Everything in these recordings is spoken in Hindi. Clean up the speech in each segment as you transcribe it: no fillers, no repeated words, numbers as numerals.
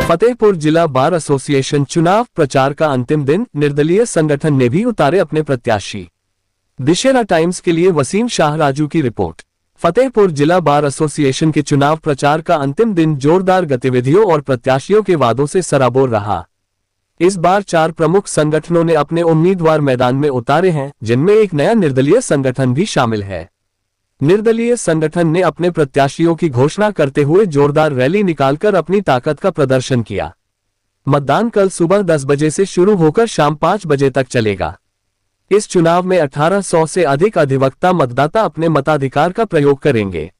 फतेहपुर जिला बार एसोसिएशन चुनाव प्रचार का अंतिम दिन, निर्दलीय संगठन ने भी उतारे अपने प्रत्याशी। दिशेरा टाइम्स के लिए वसीम शाह राजू की रिपोर्ट। फतेहपुर जिला बार एसोसिएशन के चुनाव प्रचार का अंतिम दिन जोरदार गतिविधियों और प्रत्याशियों के वादों से सराबोर रहा। इस बार 4 प्रमुख संगठनों ने अपने उम्मीदवार मैदान में उतारे हैं, जिनमें एक नया निर्दलीय संगठन भी शामिल है। निर्दलीय संगठन ने अपने प्रत्याशियों की घोषणा करते हुए जोरदार रैली निकालकर अपनी ताकत का प्रदर्शन किया। मतदान कल सुबह 10 बजे से शुरू होकर शाम 5 बजे तक चलेगा। इस चुनाव में 1800 से अधिक अधिवक्ता मतदाता अपने मताधिकार का प्रयोग करेंगे।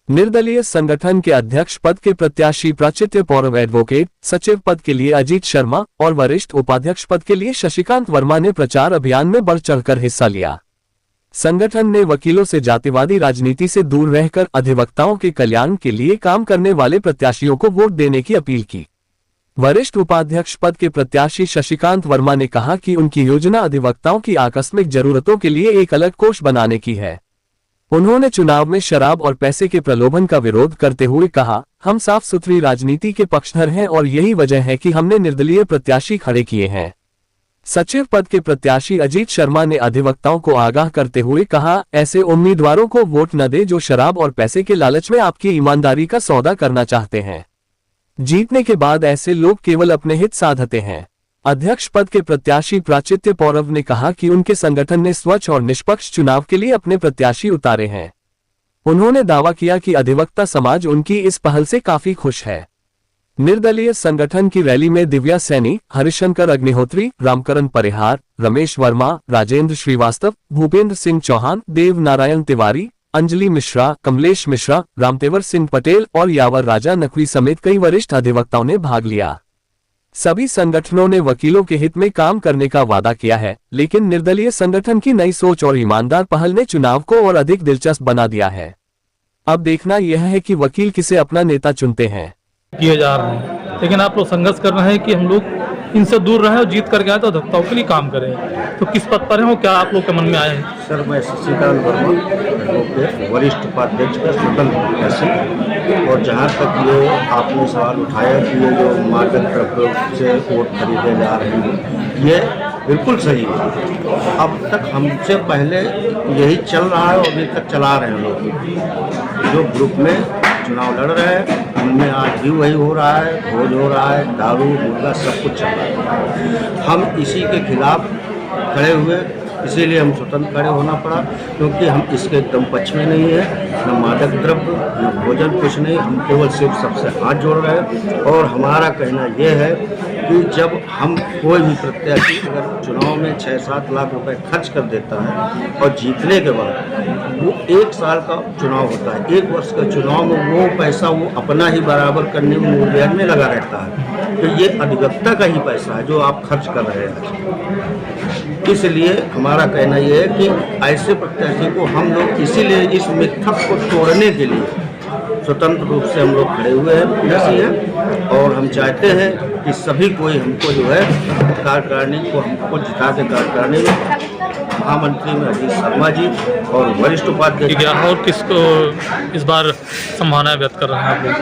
निर्दलीय संगठन के अध्यक्ष पद के प्रत्याशी प्राचित्य पौरव एडवोकेट, सचिव पद के लिए अजीत शर्मा और वरिष्ठ उपाध्यक्ष पद के लिए शशिकांत वर्मा ने प्रचार अभियान में बढ़ चढ़कर हिस्सा लिया। संगठन ने वकीलों से जातिवादी राजनीति से दूर रहकर अधिवक्ताओं के कल्याण के लिए काम करने वाले प्रत्याशियों को वोट देने की अपील की। वरिष्ठ उपाध्यक्ष पद के प्रत्याशी शशिकांत वर्मा ने कहा कि उनकी योजना अधिवक्ताओं की आकस्मिक जरूरतों के लिए एक अलग कोष बनाने की है। उन्होंने चुनाव में शराब और पैसे के प्रलोभन का विरोध करते हुए कहा, हम साफ सुथरी राजनीति के पक्षधर हैं और यही वजह है कि हमने निर्दलीय प्रत्याशी खड़े किए हैं। सचिव पद के प्रत्याशी अजीत शर्मा ने अधिवक्ताओं को आगाह करते हुए कहा, ऐसे उम्मीदवारों को वोट न दे जो शराब और पैसे के लालच में आपकी ईमानदारी का सौदा करना चाहते हैं। जीतने के बाद ऐसे लोग केवल अपने हित साधते हैं। अध्यक्ष पद के प्रत्याशी प्राचित्य पौरव ने कहा कि उनके संगठन ने स्वच्छ और निष्पक्ष चुनाव के लिए अपने प्रत्याशी उतारे हैं। उन्होंने दावा किया कि अधिवक्ता समाज उनकी इस पहल से काफी खुश है। निर्दलीय संगठन की रैली में दिव्या सैनी, हरिशंकर अग्निहोत्री, रामकरण परिहार, रमेश वर्मा, राजेंद्र श्रीवास्तव, भूपेंद्र सिंह चौहान, देव नारायण तिवारी, अंजलि मिश्रा, कमलेश मिश्रा, रामतेवर सिंह पटेल और यावर राजा नकवी समेत कई वरिष्ठ अधिवक्ताओं ने भाग लिया। सभी संगठनों ने वकीलों के हित में काम करने का वादा किया है, लेकिन निर्दलीय संगठन की नई सोच और ईमानदार पहल ने चुनाव को और अधिक दिलचस्प बना दिया है। अब देखना यह है कि वकील किसे अपना नेता चुनते हैं। किए जा रहे हैं, लेकिन आप लोग संघर्ष कर रहे हैं कि हम लोग इनसे दूर रहें और जीत करके आए तो अधिवक्ताओं के लिए काम करें। तो किस पद पर हैं वो, क्या आप लोग के मन में आए हैं? सर, मैं शशिकांत वर्मा, वरिष्ठ उपाध्यक्ष का स्वतंत्र प्रत्याशी। और जहाँ तक ये आपने सवाल उठाया कि ये जो मादक द्रव्यों से वोट खरीदे जा रहे हैं, ये बिल्कुल सही है। अब तक हमसे पहले यही चल रहा है और अभी तक चला रहे हैं लोग। जो ग्रुप में चुनाव लड़ रहे हैं उनमें आज भी वही हो रहा है, भोज हो रहा है, दारू मुर्गा सब कुछ चल रहा है। हम इसी के खिलाफ खड़े हुए, इसीलिए हम स्वतंत्र खड़े होना पड़ा, क्योंकि हम इसके एकदम पक्ष में नहीं है। न मादक द्रव्य न भोजन, कुछ नहीं। हम केवल सिर्फ सबसे हाथ जोड़ रहे हैं। और हमारा कहना यह है कि जब हम कोई भी प्रत्याशी अगर चुनाव में 6-7 लाख रुपए खर्च कर देता है और जीतने के बाद वो 1 साल का चुनाव होता है, 1 वर्ष का चुनाव में वो पैसा वो अपना ही बराबर करने में मूल्यांकन में लगा रहता है, तो ये अधिवक्ता का ही पैसा है जो आप खर्च कर रहे हैं। इसलिए हमारा कहना यह है कि ऐसे प्रत्याशी को हम लोग इसीलिए इस मिथक को तोड़ने के लिए स्वतंत्र रूप से हम लोग खड़े हुए हैं। और हम चाहते हैं कि सभी कोई हमको जो है कार्यकारिणी को हमको जिता के कार्यकारिणी में महामंत्री में अजीत शर्मा जी और वरिष्ठ उपाध्यक्ष। और किसको इस बार संभावना व्यक्त कर रहे हैं आप लोग?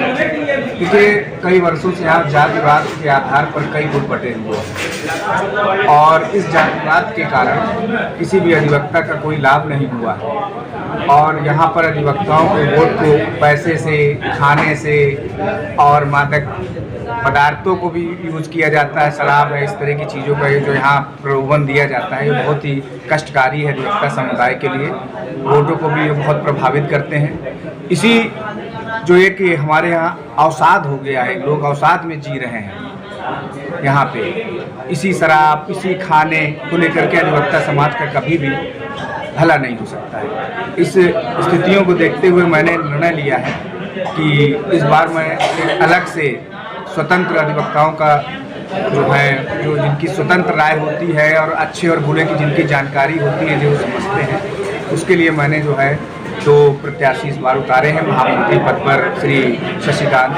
क्योंकि कई वर्षों से यहाँ जातिवाद के आधार पर कई गुट बटे हुए हैं और इस जातिवाद के कारण किसी भी अधिवक्ता का कोई लाभ नहीं हुआ है। और यहाँ पर अधिवक्ताओं के वोट को पैसे से, खाने से और मादक पदार्थों को भी यूज किया जाता है, शराब है, इस तरह की चीज़ों का जो यहाँ प्रलोभन दिया जाता है, ये बहुत ही कष्टकारी है अधिवक्ता समुदाय के लिए। वोटों को भी ये बहुत प्रभावित करते हैं। इसी जो है कि हमारे यहाँ अवसाद हो गया है, लोग अवसाद में जी रहे हैं यहाँ पे। इसी शराब, इसी खाने को लेकर के अधिवक्ता समाज का कभी भी भला नहीं हो सकता है। इस स्थितियों को देखते हुए मैंने निर्णय लिया है कि इस बार मैं एक अलग से स्वतंत्र अधिवक्ताओं का जो है, जो जिनकी स्वतंत्र राय होती है और अच्छे और बुरे की जिनकी जानकारी होती है, जो समझते हैं, उसके लिए मैंने जो है 2 प्रत्याशी इस बार उतारे हैं। महामंत्री पद पर श्री शशिकांत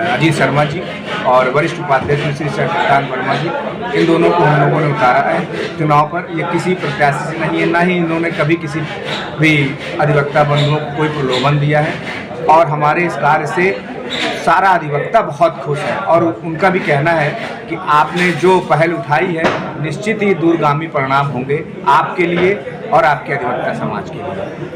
अजीत शर्मा जी और वरिष्ठ उपाध्यक्ष श्री शशिकांत वर्मा जी, इन दोनों को हम लोगों ने उतारा है चुनाव पर। ये किसी प्रत्याशी से नहीं है, ना ही इन्होंने कभी किसी भी अधिवक्ता बंधुओं को कोई प्रलोभन दिया है। और हमारे इस कार्य से सारा अधिवक्ता बहुत खुश है और उनका भी कहना है कि आपने जो पहल उठाई है निश्चित ही दूरगामी परिणाम होंगे आपके लिए और आपके अधिवक्ता समाज के लिए।